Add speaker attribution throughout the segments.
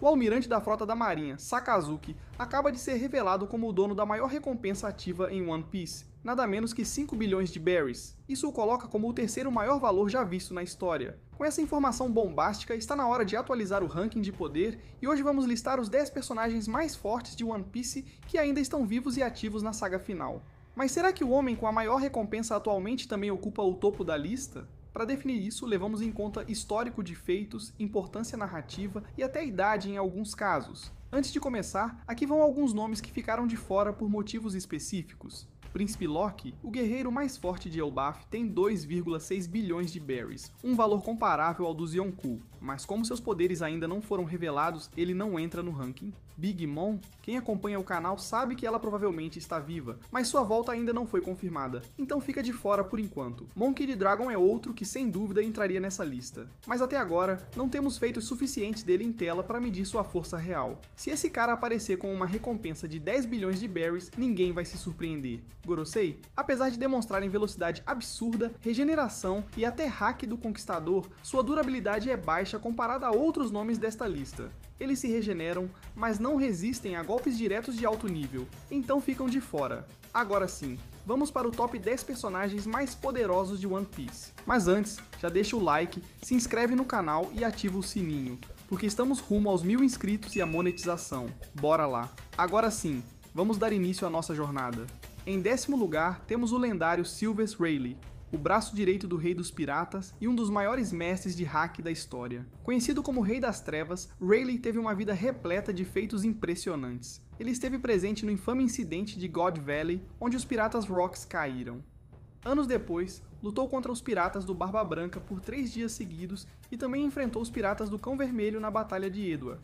Speaker 1: O almirante da frota da marinha, Sakazuki, acaba de ser revelado como o dono da maior recompensa ativa em One Piece, nada menos que 5 bilhões de berries. Isso o coloca como o terceiro maior valor já visto na história. Com essa informação bombástica, está na hora de atualizar o ranking de poder e hoje vamos listar os 10 personagens mais fortes de One Piece que ainda estão vivos e ativos na saga final. Mas será que o homem com a maior recompensa atualmente também ocupa o topo da lista? Para definir isso, levamos em conta histórico de feitos, importância narrativa e até idade em alguns casos. Antes de começar, aqui vão alguns nomes que ficaram de fora por motivos específicos. Príncipe Loki, o guerreiro mais forte de Elbaf, tem 2,6 bilhões de berries, um valor comparável ao dos Yonkou, mas como seus poderes ainda não foram revelados, ele não entra no ranking. Big Mom, quem acompanha o canal sabe que ela provavelmente está viva, mas sua volta ainda não foi confirmada, então fica de fora por enquanto. Monkey D. Dragon é outro que sem dúvida entraria nessa lista, mas até agora não temos feitos suficientes dele em tela para medir sua força real. Se esse cara aparecer com uma recompensa de 10 bilhões de berries, ninguém vai se surpreender. Gorosei, apesar de demonstrarem velocidade absurda, regeneração e até hack do Conquistador, sua durabilidade é baixa comparada a outros nomes desta lista. Eles se regeneram, mas não resistem a golpes diretos de alto nível, então ficam de fora. Agora sim, vamos para o top 10 personagens mais poderosos de One Piece. Mas antes, já deixa o like, se inscreve no canal e ativa o sininho, porque estamos rumo aos 1000 inscritos e a monetização. Bora lá! Agora sim, vamos dar início à nossa jornada. Em 10º lugar, temos o lendário Silvers Rayleigh, o braço direito do Rei dos Piratas e um dos maiores mestres de hack da história. Conhecido como Rei das Trevas, Rayleigh teve uma vida repleta de feitos impressionantes. Ele esteve presente no infame incidente de God Valley, onde os piratas Rocks caíram. Anos depois, lutou contra os piratas do Barba Branca por 3 dias seguidos e também enfrentou os piratas do Cão Vermelho na Batalha de Edward.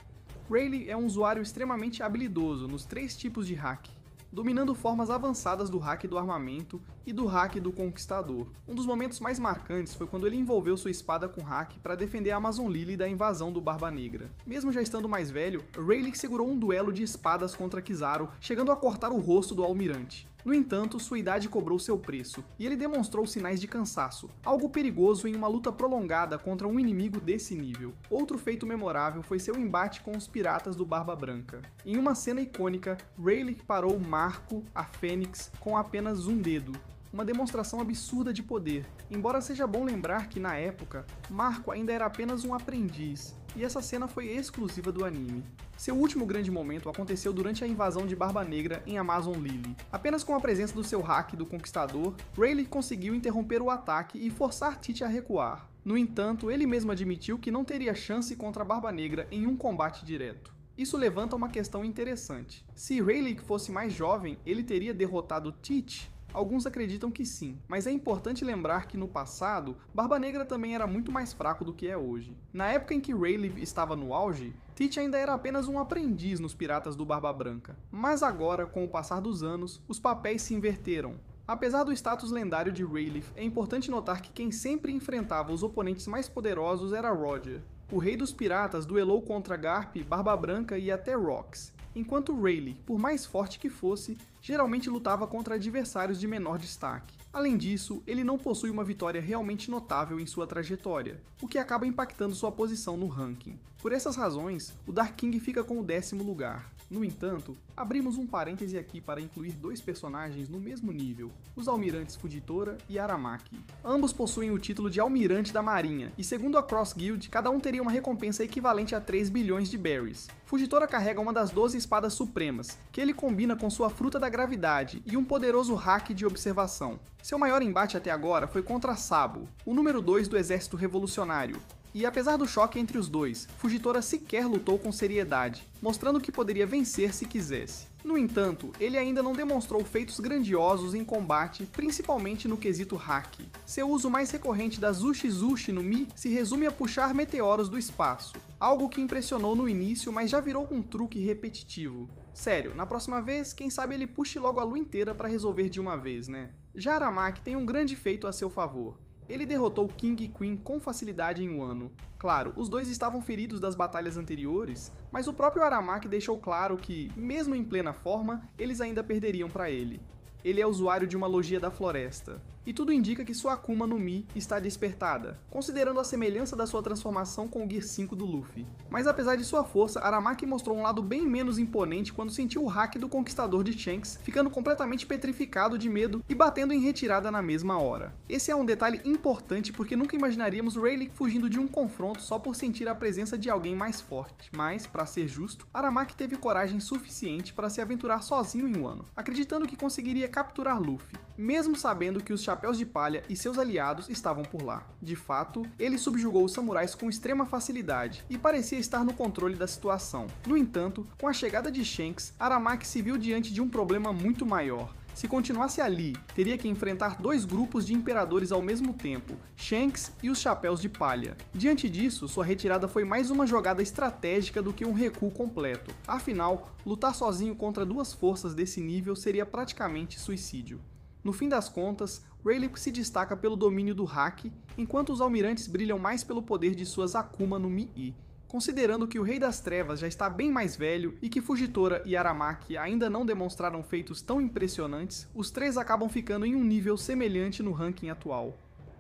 Speaker 1: Rayleigh é um usuário extremamente habilidoso nos 3 tipos de hack, dominando formas avançadas do hack do armamento e do hack do Conquistador. Um dos momentos mais marcantes foi quando ele envolveu sua espada com hack para defender a Amazon Lily da invasão do Barba Negra. Mesmo já estando mais velho, Rayleigh segurou um duelo de espadas contra Kizaru, chegando a cortar o rosto do almirante. No entanto, sua idade cobrou seu preço, e ele demonstrou sinais de cansaço, algo perigoso em uma luta prolongada contra um inimigo desse nível. Outro feito memorável foi seu embate com os piratas do Barba Branca. Em uma cena icônica, Rayleigh parou Marco, a Fênix, com apenas um dedo. Uma demonstração absurda de poder, embora seja bom lembrar que na época, Marco ainda era apenas um aprendiz, e essa cena foi exclusiva do anime. Seu último grande momento aconteceu durante a invasão de Barba Negra em Amazon Lily. Apenas com a presença do seu hack do Conquistador, Rayleigh conseguiu interromper o ataque e forçar Tite a recuar. No entanto, ele mesmo admitiu que não teria chance contra Barba Negra em um combate direto. Isso levanta uma questão interessante. Se Rayleigh fosse mais jovem, ele teria derrotado Tite? Alguns acreditam que sim, mas é importante lembrar que no passado, Barba Negra também era muito mais fraco do que é hoje. Na época em que Rayleigh estava no auge, Tite ainda era apenas um aprendiz nos piratas do Barba Branca. Mas agora, com o passar dos anos, os papéis se inverteram. Apesar do status lendário de Rayleigh, é importante notar que quem sempre enfrentava os oponentes mais poderosos era Roger. O Rei dos Piratas duelou contra Garp, Barba Branca e até Rocks, enquanto Rayleigh, por mais forte que fosse, geralmente lutava contra adversários de menor destaque. Além disso, ele não possui uma vitória realmente notável em sua trajetória, o que acaba impactando sua posição no ranking. Por essas razões, o Dark King fica com o 10º lugar. No entanto, abrimos um parêntese aqui para incluir 2 personagens no mesmo nível, os almirantes Fujitora e Aramaki. Ambos possuem o título de Almirante da Marinha, e segundo a Cross Guild, cada um teria uma recompensa equivalente a 3 bilhões de berries. Fujitora carrega uma das 12 espadas supremas, que ele combina com sua fruta da gravidade e um poderoso hack de observação. Seu maior embate até agora foi contra Sabo, o número 2 do exército revolucionário. E apesar do choque entre os dois, Fujitora sequer lutou com seriedade, mostrando que poderia vencer se quisesse. No entanto, ele ainda não demonstrou feitos grandiosos em combate, principalmente no quesito hack. Seu uso mais recorrente da Zushi Zushi no Mi se resume a puxar meteoros do espaço, algo que impressionou no início, mas já virou um truque repetitivo. Sério, na próxima vez, quem sabe ele puxe logo a lua inteira para resolver de uma vez, né? Já Aramaki tem um grande feito a seu favor. Ele derrotou King e Queen com facilidade em Wano. Claro, os dois estavam feridos das batalhas anteriores, mas o próprio Aramaki deixou claro que, mesmo em plena forma, eles ainda perderiam para ele. Ele é usuário de uma logia da floresta. e tudo indica que sua Akuma no Mi está despertada, considerando a semelhança da sua transformação com o Gear 5 do Luffy. Mas apesar de sua força, Aramaki mostrou um lado bem menos imponente quando sentiu o hack do Conquistador de Shanks, ficando completamente petrificado de medo e batendo em retirada na mesma hora. Esse é um detalhe importante porque nunca imaginaríamos Rayleigh fugindo de um confronto só por sentir a presença de alguém mais forte, mas, para ser justo, Aramaki teve coragem suficiente para se aventurar sozinho em Wano, acreditando que conseguiria capturar Luffy, mesmo sabendo que os Chapéus de Palha e seus aliados estavam por lá. De fato, ele subjugou os samurais com extrema facilidade e parecia estar no controle da situação. No entanto, com a chegada de Shanks, Aramaki se viu diante de um problema muito maior. Se continuasse ali, teria que enfrentar dois grupos de imperadores ao mesmo tempo, Shanks e os Chapéus de Palha. Diante disso, sua retirada foi mais uma jogada estratégica do que um recuo completo. Afinal, lutar sozinho contra duas forças desse nível seria praticamente suicídio. No fim das contas, Rayleigh se destaca pelo domínio do hack, enquanto os almirantes brilham mais pelo poder de suas Akuma no Mi. Considerando que o Rei das Trevas já está bem mais velho e que Fujitora e Aramaki ainda não demonstraram feitos tão impressionantes, os três acabam ficando em um nível semelhante no ranking atual.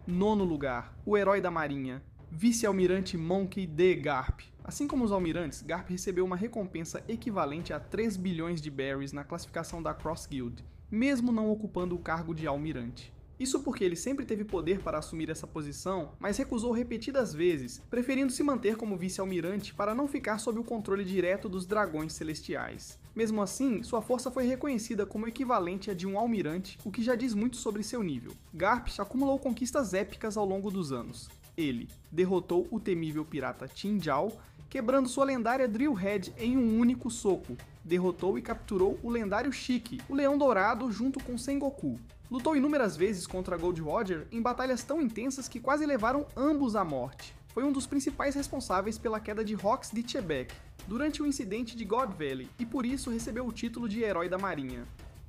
Speaker 1: 9º lugar, o Herói da Marinha, Vice-Almirante Monkey D. Garp. Assim como os almirantes, Garp recebeu uma recompensa equivalente a 3 bilhões de berries na classificação da Cross Guild, mesmo não ocupando o cargo de almirante. Isso porque ele sempre teve poder para assumir essa posição, mas recusou repetidas vezes, preferindo se manter como vice-almirante para não ficar sob o controle direto dos dragões celestiais. Mesmo assim, sua força foi reconhecida como equivalente à de um almirante, o que já diz muito sobre seu nível. Garp acumulou conquistas épicas ao longo dos anos. Ele derrotou o temível pirata Tin Zhao, quebrando sua lendária Drill Head em um único soco. Derrotou e capturou o lendário Shiki, o Leão Dourado, junto com Sengoku. Lutou inúmeras vezes contra Gold Roger em batalhas tão intensas que quase levaram ambos à morte. Foi um dos principais responsáveis pela queda de Rox de Chebec durante o incidente de God Valley e por isso recebeu o título de Herói da Marinha.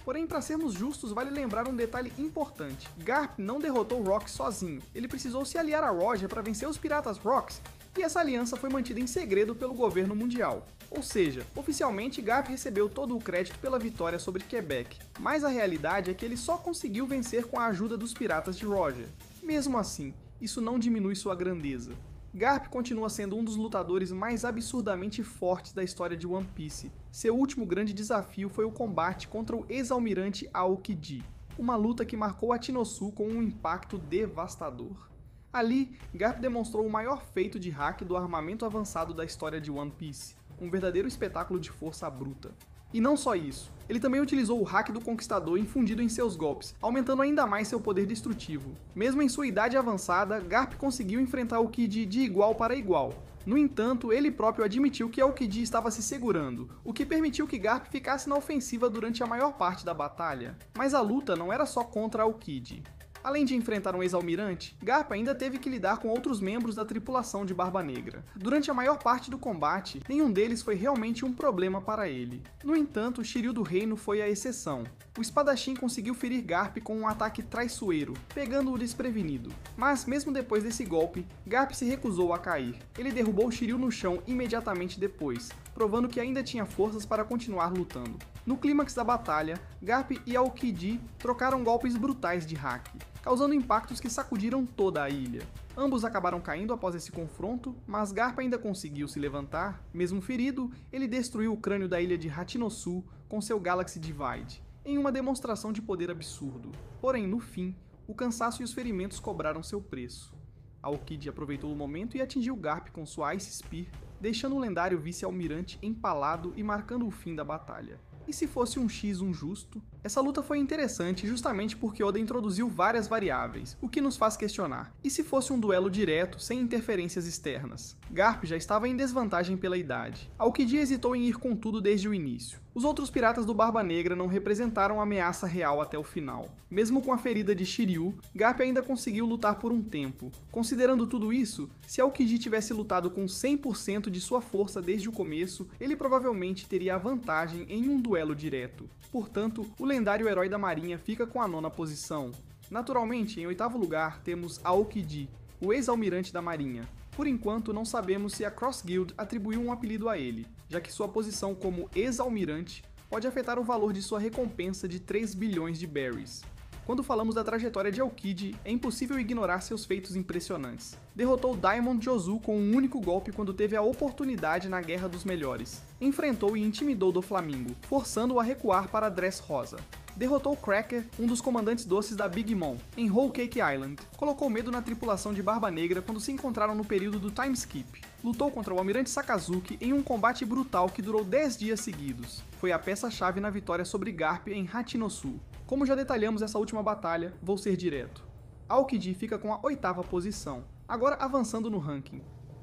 Speaker 1: Porém, para sermos justos, vale lembrar um detalhe importante. Garp não derrotou Rox sozinho, ele precisou se aliar a Roger para vencer os piratas Rox, e essa aliança foi mantida em segredo pelo governo mundial. Ou seja, oficialmente Garp recebeu todo o crédito pela vitória sobre Quebec, mas a realidade é que ele só conseguiu vencer com a ajuda dos piratas de Roger. Mesmo assim, isso não diminui sua grandeza. Garp continua sendo um dos lutadores mais absurdamente fortes da história de One Piece. Seu último grande desafio foi o combate contra o ex-almirante Aokiji, uma luta que marcou a Tinosu com um impacto devastador. Ali, Garp demonstrou o maior feito de hack do armamento avançado da história de One Piece, um verdadeiro espetáculo de força bruta. E não só isso, ele também utilizou o hack do Conquistador infundido em seus golpes, aumentando ainda mais seu poder destrutivo. Mesmo em sua idade avançada, Garp conseguiu enfrentar o Kid de igual para igual. No entanto, ele próprio admitiu que Aokiji estava se segurando, o que permitiu que Garp ficasse na ofensiva durante a maior parte da batalha. Mas a luta não era só contra Aokiji. Além de enfrentar um ex-almirante, Garp ainda teve que lidar com outros membros da tripulação de Barba Negra. Durante a maior parte do combate, nenhum deles foi realmente um problema para ele. No entanto, Shiryu do Reino foi a exceção. O espadachim conseguiu ferir Garp com um ataque traiçoeiro, pegando-o desprevenido. Mas, mesmo depois desse golpe, Garp se recusou a cair. Ele derrubou Shiryu no chão imediatamente depois, provando que ainda tinha forças para continuar lutando. No clímax da batalha, Garp e Aokiji trocaram golpes brutais de hack, causando impactos que sacudiram toda a ilha. Ambos acabaram caindo após esse confronto, mas Garp ainda conseguiu se levantar. Mesmo ferido, ele destruiu o crânio da ilha de Hachinosu com seu Galaxy Divide, em uma demonstração de poder absurdo. Porém, no fim, o cansaço e os ferimentos cobraram seu preço. Aokiji aproveitou o momento e atingiu Garp com sua Ice Spear, deixando o lendário vice-almirante empalado e marcando o fim da batalha. E se fosse um X1 justo? Essa luta foi interessante justamente porque Oda introduziu várias variáveis, o que nos faz questionar. E se fosse um duelo direto, sem interferências externas? Garp já estava em desvantagem pela idade. Aokiji hesitou em ir com tudo desde o início. Os outros piratas do Barba Negra não representaram ameaça real até o final. Mesmo com a ferida de Shiryu, Garp ainda conseguiu lutar por um tempo. Considerando tudo isso, se Aokiji tivesse lutado com 100% de sua força desde o começo, ele provavelmente teria a vantagem em um duelo direto. Portanto, o lendário Herói da Marinha fica com a 9ª posição. Naturalmente, em 8º lugar, temos Aokiji, o ex-almirante da Marinha. Por enquanto, não sabemos se a Cross Guild atribuiu um apelido a ele, já que sua posição como ex-almirante pode afetar o valor de sua recompensa de 3 bilhões de berries. Quando falamos da trajetória de Aokiji, é impossível ignorar seus feitos impressionantes. Derrotou Diamond Jozu com um único golpe quando teve a oportunidade na Guerra dos Melhores. Enfrentou e intimidou Doflamingo, forçando-o a recuar para Dressrosa. Derrotou Cracker, um dos comandantes doces da Big Mom, em Whole Cake Island. Colocou medo na tripulação de Barba Negra quando se encontraram no período do Time Skip. Lutou contra o Almirante Sakazuki em um combate brutal que durou 10 dias seguidos. Foi a peça-chave na vitória sobre Garp em Hachinosu. Como já detalhamos essa última batalha, vou ser direto. Aokiji fica com a 8ª posição. Agora avançando no ranking.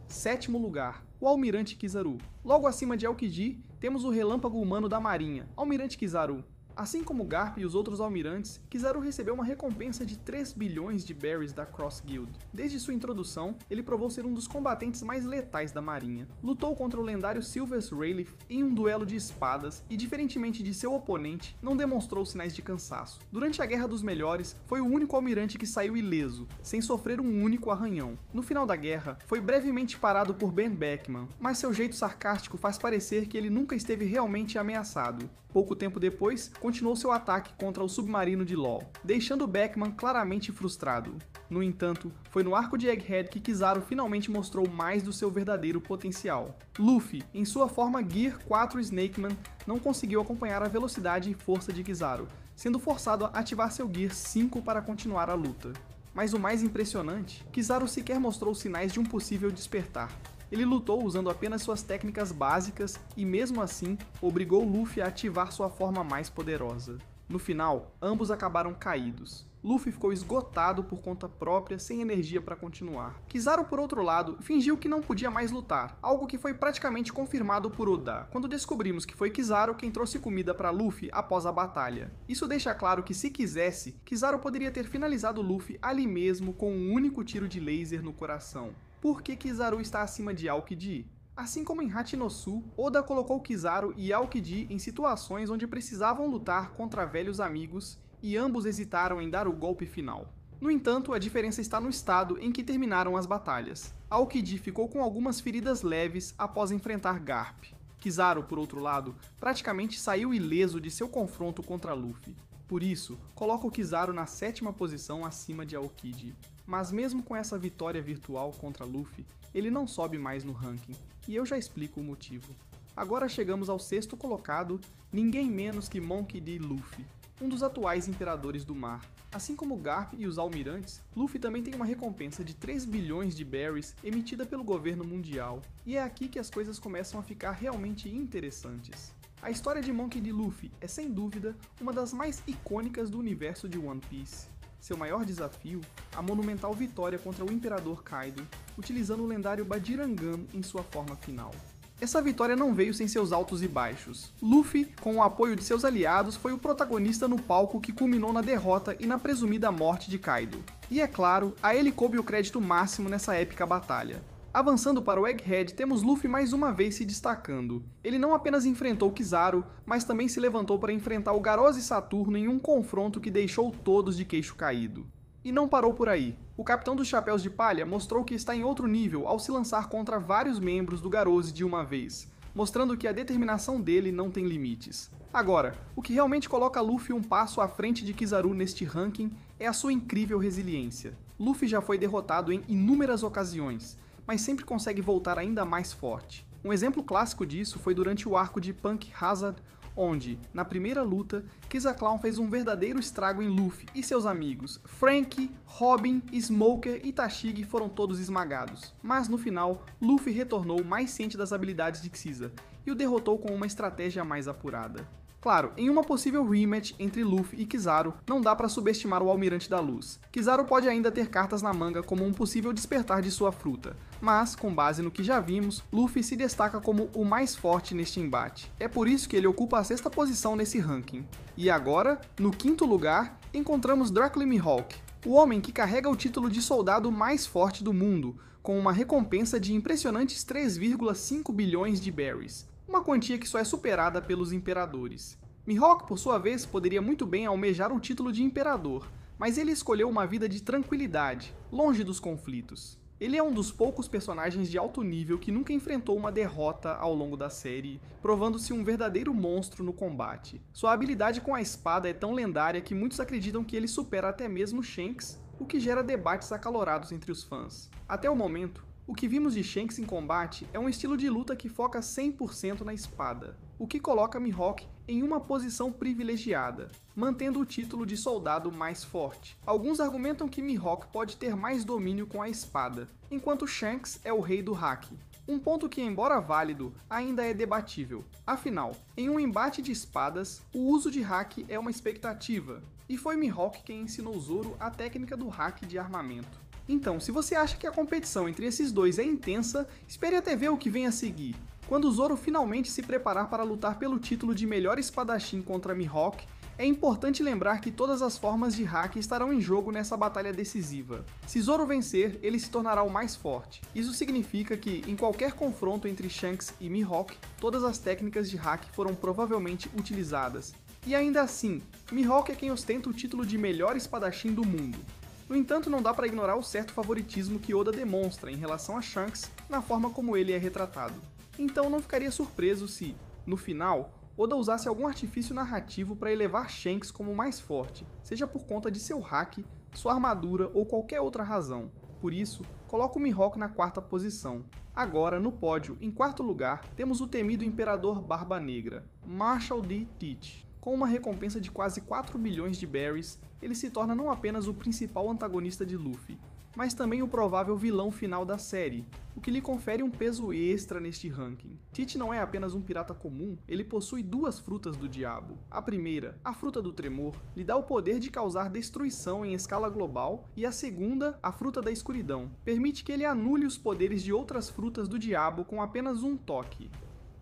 Speaker 1: 7º lugar, o Almirante Kizaru. Logo acima de Aokiji, temos o Relâmpago Humano da Marinha, Almirante Kizaru. Assim como Garp e os outros almirantes, Kizaru recebeu uma recompensa de 3 bilhões de berries da Cross Guild. Desde sua introdução, ele provou ser um dos combatentes mais letais da marinha. Lutou contra o lendário Silvers Rayleigh em um duelo de espadas e, diferentemente de seu oponente, não demonstrou sinais de cansaço. Durante a Guerra dos Melhores, foi o único almirante que saiu ileso, sem sofrer um único arranhão. No final da guerra, foi brevemente parado por Ben Beckman, mas seu jeito sarcástico faz parecer que ele nunca esteve realmente ameaçado. Pouco tempo depois, continuou seu ataque contra o submarino de Law, deixando Beckman claramente frustrado. No entanto, foi no arco de Egghead que Kizaru finalmente mostrou mais do seu verdadeiro potencial. Luffy, em sua forma Gear 4 Snakeman, não conseguiu acompanhar a velocidade e força de Kizaru, sendo forçado a ativar seu Gear 5 para continuar a luta. Mas o mais impressionante, Kizaru sequer mostrou sinais de um possível despertar. Ele lutou usando apenas suas técnicas básicas e, mesmo assim, obrigou Luffy a ativar sua forma mais poderosa. No final, ambos acabaram caídos. Luffy ficou esgotado por conta própria, sem energia para continuar. Kizaru, por outro lado, fingiu que não podia mais lutar, algo que foi praticamente confirmado por Oda, quando descobrimos que foi Kizaru quem trouxe comida para Luffy após a batalha. Isso deixa claro que, se quisesse, Kizaru poderia ter finalizado Luffy ali mesmo com um único tiro de laser no coração. Por que Kizaru está acima de Aokiji? Assim como em Hachinosu, Oda colocou Kizaru e Aokiji em situações onde precisavam lutar contra velhos amigos e ambos hesitaram em dar o golpe final. No entanto, a diferença está no estado em que terminaram as batalhas. Aokiji ficou com algumas feridas leves após enfrentar Garp. Kizaru, por outro lado, praticamente saiu ileso de seu confronto contra Luffy. Por isso, coloco Kizaru na 7ª posição acima de Aokiji. Mas mesmo com essa vitória virtual contra Luffy, ele não sobe mais no ranking, e eu já explico o motivo. Agora chegamos ao 6º colocado, ninguém menos que Monkey D. Luffy, um dos atuais imperadores do mar. Assim como Garp e os almirantes, Luffy também tem uma recompensa de 3 bilhões de berries emitida pelo governo mundial, e é aqui que as coisas começam a ficar realmente interessantes. A história de Monkey D. Luffy é sem dúvida uma das mais icônicas do universo de One Piece. Seu maior desafio, a monumental vitória contra o Imperador Kaido, utilizando o lendário Badirangan em sua forma final. Essa vitória não veio sem seus altos e baixos. Luffy, com o apoio de seus aliados, foi o protagonista no palco que culminou na derrota e na presumida morte de Kaido. E é claro, a ele coube o crédito máximo nessa épica batalha. Avançando para o Egghead, temos Luffy mais uma vez se destacando. Ele não apenas enfrentou Kizaru, mas também se levantou para enfrentar o Garose Saturno em um confronto que deixou todos de queixo caído. E não parou por aí. O Capitão dos Chapéus de Palha mostrou que está em outro nível ao se lançar contra vários membros do Garose de uma vez, mostrando que a determinação dele não tem limites. Agora, o que realmente coloca Luffy um passo à frente de Kizaru neste ranking é a sua incrível resiliência. Luffy já foi derrotado em inúmeras ocasiões, mas sempre consegue voltar ainda mais forte. Um exemplo clássico disso foi durante o arco de Punk Hazard, onde, na primeira luta, Kizza Clown fez um verdadeiro estrago em Luffy e seus amigos. Franky, Robin, Smoker e Tashigi foram todos esmagados. Mas no final, Luffy retornou mais ciente das habilidades de Kizza e o derrotou com uma estratégia mais apurada. Claro, em uma possível rematch entre Luffy e Kizaru, não dá pra subestimar o Almirante da Luz. Kizaru pode ainda ter cartas na manga como um possível despertar de sua fruta, mas, com base no que já vimos, Luffy se destaca como o mais forte neste embate. É por isso que ele ocupa a 6ª posição nesse ranking. E agora, no 5º lugar, encontramos Dracula Mihawk, o homem que carrega o título de soldado mais forte do mundo, com uma recompensa de impressionantes 3,5 bilhões de berries. Uma quantia que só é superada pelos imperadores. Mihawk, por sua vez, poderia muito bem almejar o título de imperador, mas ele escolheu uma vida de tranquilidade, longe dos conflitos. Ele é um dos poucos personagens de alto nível que nunca enfrentou uma derrota ao longo da série, provando-se um verdadeiro monstro no combate. Sua habilidade com a espada é tão lendária que muitos acreditam que ele supera até mesmo Shanks, o que gera debates acalorados entre os fãs. Até o momento, o que vimos de Shanks em combate é um estilo de luta que foca 100% na espada, o que coloca Mihawk em uma posição privilegiada, mantendo o título de soldado mais forte. Alguns argumentam que Mihawk pode ter mais domínio com a espada, enquanto Shanks é o rei do hack. Um ponto que, embora válido, ainda é debatível. Afinal, em um embate de espadas, o uso de hack é uma expectativa, e foi Mihawk quem ensinou Zoro a técnica do hack de armamento. Então, se você acha que a competição entre esses dois é intensa, espere até ver o que vem a seguir. Quando Zoro finalmente se preparar para lutar pelo título de melhor espadachim contra Mihawk, é importante lembrar que todas as formas de hack estarão em jogo nessa batalha decisiva. Se Zoro vencer, ele se tornará o mais forte. Isso significa que, em qualquer confronto entre Shanks e Mihawk, todas as técnicas de hack foram provavelmente utilizadas. E ainda assim, Mihawk é quem ostenta o título de melhor espadachim do mundo. No entanto, não dá para ignorar o certo favoritismo que Oda demonstra em relação a Shanks na forma como ele é retratado. Então não ficaria surpreso se, no final, Oda usasse algum artifício narrativo para elevar Shanks como mais forte, seja por conta de seu hack, sua armadura ou qualquer outra razão. Por isso, coloco o Mihawk na quarta posição. Agora, no pódio, em quarto lugar, temos o temido Imperador Barba Negra, Marshall D. Teach. Com uma recompensa de quase 4 bilhões de berries, ele se torna não apenas o principal antagonista de Luffy, mas também o provável vilão final da série, o que lhe confere um peso extra neste ranking. Teach não é apenas um pirata comum, ele possui duas frutas do diabo. A primeira, a fruta do tremor, lhe dá o poder de causar destruição em escala global, e a segunda, a fruta da escuridão, permite que ele anule os poderes de outras frutas do diabo com apenas um toque.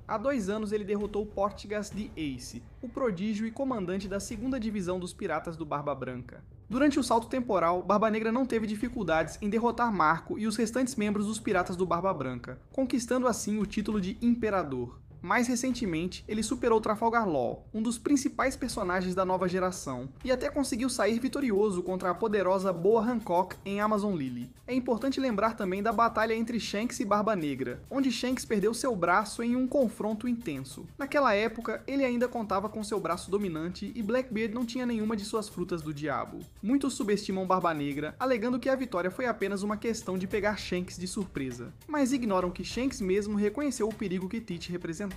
Speaker 1: Há 2 anos ele derrotou Portgas de Ace, o prodígio e comandante da 2ª divisão dos piratas do Barba Branca. Durante o salto temporal, Barba Negra não teve dificuldades em derrotar Marco e os restantes membros dos piratas do Barba Branca, conquistando assim o título de Imperador. Mais recentemente, ele superou Trafalgar Law, um dos principais personagens da nova geração, e até conseguiu sair vitorioso contra a poderosa Boa Hancock em Amazon Lily. É importante lembrar também da batalha entre Shanks e Barba Negra, onde Shanks perdeu seu braço em um confronto intenso. Naquela época, ele ainda contava com seu braço dominante e Blackbeard não tinha nenhuma de suas frutas do diabo. Muitos subestimam Barba Negra, alegando que a vitória foi apenas uma questão de pegar Shanks de surpresa, mas ignoram que Shanks mesmo reconheceu o perigo que Teach representava.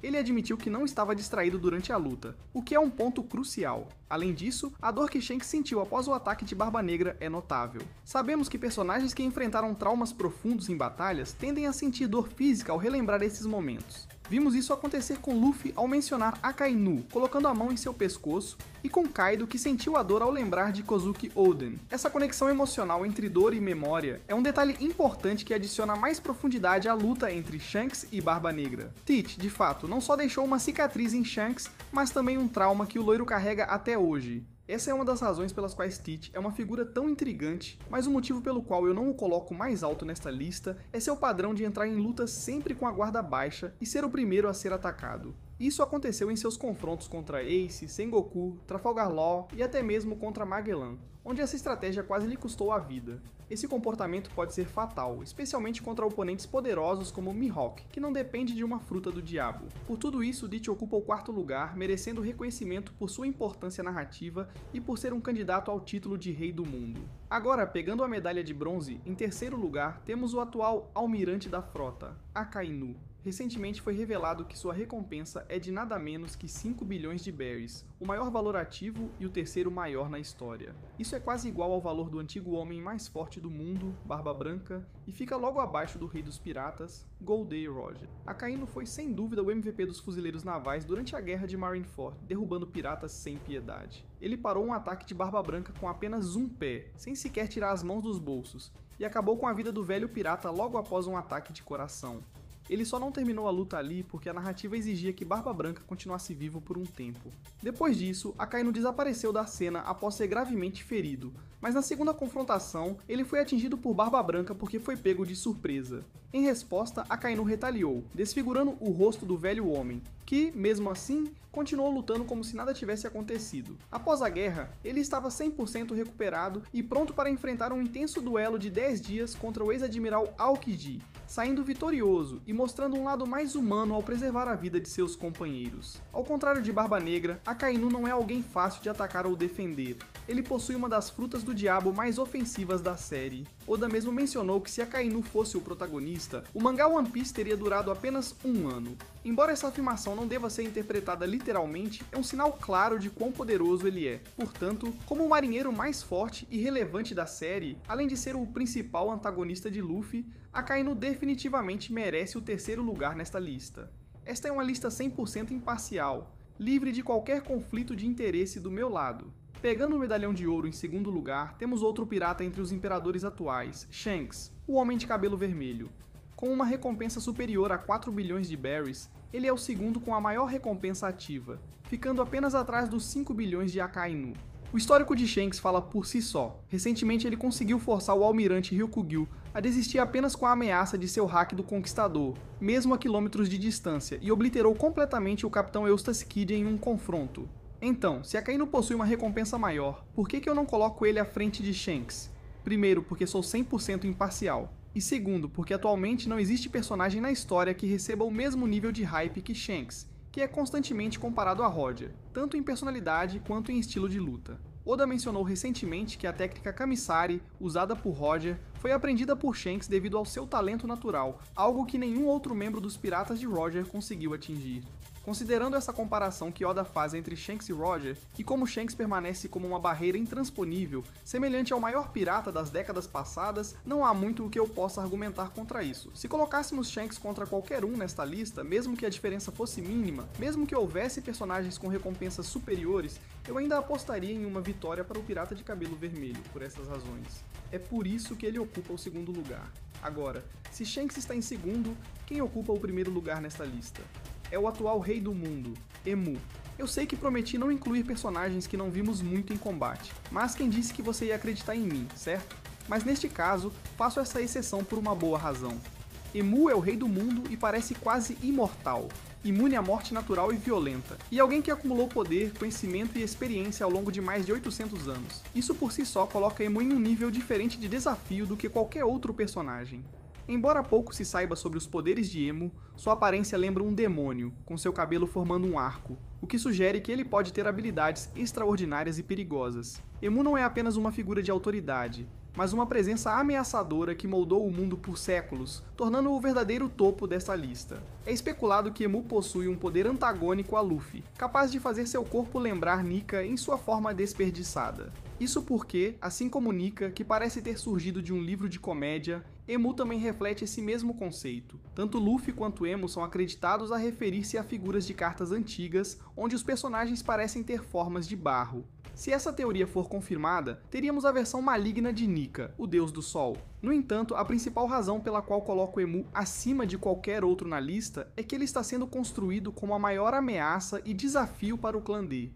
Speaker 1: Ele admitiu que não estava distraído durante a luta, o que é um ponto crucial. Além disso, a dor que Shanks sentiu após o ataque de Barba Negra é notável. Sabemos que personagens que enfrentaram traumas profundos em batalhas tendem a sentir dor física ao relembrar esses momentos. Vimos isso acontecer com Luffy ao mencionar Akainu, colocando a mão em seu pescoço, e com Kaido, que sentiu a dor ao lembrar de Kozuki Oden. Essa conexão emocional entre dor e memória é um detalhe importante que adiciona mais profundidade à luta entre Shanks e Barba Negra. Teach, de fato, não só deixou uma cicatriz em Shanks, mas também um trauma que o loiro carrega até hoje. Essa é uma das razões pelas quais Teach é uma figura tão intrigante, mas o motivo pelo qual eu não o coloco mais alto nesta lista é seu padrão de entrar em lutas sempre com a guarda baixa e ser o primeiro a ser atacado. Isso aconteceu em seus confrontos contra Ace, Sengoku, Trafalgar Law e até mesmo contra Magellan, onde essa estratégia quase lhe custou a vida. Esse comportamento pode ser fatal, especialmente contra oponentes poderosos como Mihawk, que não depende de uma fruta do diabo. Por tudo isso, Teach ocupa o 4º lugar, merecendo reconhecimento por sua importância narrativa e por ser um candidato ao título de Rei do Mundo. Agora, pegando a medalha de bronze, em 3º lugar, temos o atual almirante da frota, Akainu. Recentemente foi revelado que sua recompensa é de nada menos que 5 bilhões de berries, o maior valor ativo e o 3º maior na história. Isso é quase igual ao valor do antigo homem mais forte do mundo, Barba Branca, e fica logo abaixo do rei dos piratas, Goldie Roger. Akainu foi sem dúvida o MVP dos fuzileiros navais durante a guerra de Marineford, derrubando piratas sem piedade. Ele parou um ataque de Barba Branca com apenas um pé, sem sequer tirar as mãos dos bolsos, e acabou com a vida do velho pirata logo após um ataque de coração. Ele só não terminou a luta ali porque a narrativa exigia que Barba Branca continuasse vivo por um tempo. Depois disso, Akainu desapareceu da cena após ser gravemente ferido, mas na segunda confrontação, ele foi atingido por Barba Branca porque foi pego de surpresa. Em resposta, Akainu retaliou, desfigurando o rosto do velho homem, que, mesmo assim, continuou lutando como se nada tivesse acontecido. Após a guerra, ele estava 100% recuperado e pronto para enfrentar um intenso duelo de 10 dias contra o ex-admiral Aokiji, saindo vitorioso e mostrando um lado mais humano ao preservar a vida de seus companheiros. Ao contrário de Barba Negra, Akainu não é alguém fácil de atacar ou defender. Ele possui uma das frutas do diabo mais ofensivas da série. Oda mesmo mencionou que se Akainu fosse o protagonista, o mangá One Piece teria durado apenas um ano. Embora essa afirmação não deva ser interpretada literalmente, é um sinal claro de quão poderoso ele é. Portanto, como o marinheiro mais forte e relevante da série, além de ser o principal antagonista de Luffy, Akainu definitivamente merece o terceiro lugar nesta lista. Esta é uma lista 100% imparcial, livre de qualquer conflito de interesse do meu lado. Pegando o medalhão de ouro em segundo lugar, temos outro pirata entre os imperadores atuais, Shanks, o Homem de Cabelo Vermelho. Com uma recompensa superior a 4 bilhões de berries, ele é o segundo com a maior recompensa ativa, ficando apenas atrás dos 5 bilhões de Akainu. O histórico de Shanks fala por si só. Recentemente ele conseguiu forçar o almirante Ryukugyu a desistir apenas com a ameaça de seu hack do Conquistador, mesmo a quilômetros de distância, e obliterou completamente o capitão Eustace Kid em um confronto. Então, se Akainu possui uma recompensa maior, por que eu não coloco ele à frente de Shanks? Primeiro, porque sou 100% imparcial. E segundo, porque atualmente não existe personagem na história que receba o mesmo nível de hype que Shanks, que é constantemente comparado a Roger, tanto em personalidade quanto em estilo de luta. Oda mencionou recentemente que a técnica Kamisari, usada por Roger, foi aprendida por Shanks devido ao seu talento natural, algo que nenhum outro membro dos Piratas de Roger conseguiu atingir. Considerando essa comparação que Oda faz entre Shanks e Roger, e como Shanks permanece como uma barreira intransponível, semelhante ao maior pirata das décadas passadas, não há muito o que eu possa argumentar contra isso. Se colocássemos Shanks contra qualquer um nesta lista, mesmo que a diferença fosse mínima, mesmo que houvesse personagens com recompensas superiores, eu ainda apostaria em uma vitória para o Pirata de Cabelo Vermelho, por essas razões. É por isso que ele ocupa o segundo lugar. Agora, se Shanks está em segundo, quem ocupa o primeiro lugar nesta lista? É o atual rei do mundo, Emu. Eu sei que prometi não incluir personagens que não vimos muito em combate, mas quem disse que você ia acreditar em mim, certo? Mas neste caso, faço essa exceção por uma boa razão. Emu é o rei do mundo e parece quase imortal, imune à morte natural e violenta, e alguém que acumulou poder, conhecimento e experiência ao longo de mais de 800 anos. Isso por si só coloca Emu em um nível diferente de desafio do que qualquer outro personagem. Embora pouco se saiba sobre os poderes de Emu, sua aparência lembra um demônio, com seu cabelo formando um arco, o que sugere que ele pode ter habilidades extraordinárias e perigosas. Emu não é apenas uma figura de autoridade, mas uma presença ameaçadora que moldou o mundo por séculos, tornando-o o verdadeiro topo desta lista. É especulado que Emu possui um poder antagônico a Luffy, capaz de fazer seu corpo lembrar Nika em sua forma desperdiçada. Isso porque, assim como Nika, que parece ter surgido de um livro de comédia, Emu também reflete esse mesmo conceito. Tanto Luffy quanto Emu são acreditados a referir-se a figuras de cartas antigas, onde os personagens parecem ter formas de barro. Se essa teoria for confirmada, teríamos a versão maligna de Nika, o deus do sol. No entanto, a principal razão pela qual coloco Emu acima de qualquer outro na lista é que ele está sendo construído como a maior ameaça e desafio para o clã D.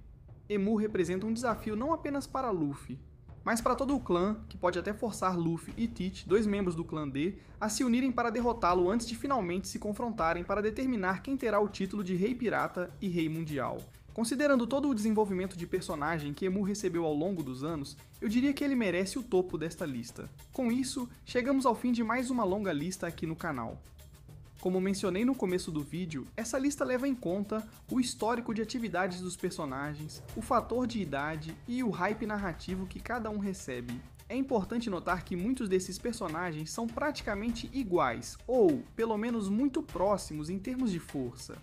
Speaker 1: Emu representa um desafio não apenas para Luffy, mas para todo o clã, que pode até forçar Luffy e Teach, dois membros do clã D, a se unirem para derrotá-lo antes de finalmente se confrontarem para determinar quem terá o título de Rei Pirata e Rei Mundial. Considerando todo o desenvolvimento de personagem que Emu recebeu ao longo dos anos, eu diria que ele merece o topo desta lista. Com isso, chegamos ao fim de mais uma longa lista aqui no canal. Como mencionei no começo do vídeo, essa lista leva em conta o histórico de atividades dos personagens, o fator de idade e o hype narrativo que cada um recebe. É importante notar que muitos desses personagens são praticamente iguais, ou, pelo menos, muito próximos em termos de força.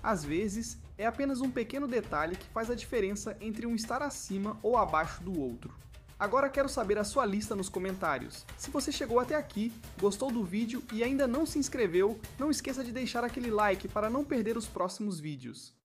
Speaker 1: Às vezes, é apenas um pequeno detalhe que faz a diferença entre um estar acima ou abaixo do outro. Agora quero saber a sua lista nos comentários. Se você chegou até aqui, gostou do vídeo e ainda não se inscreveu, não esqueça de deixar aquele like para não perder os próximos vídeos.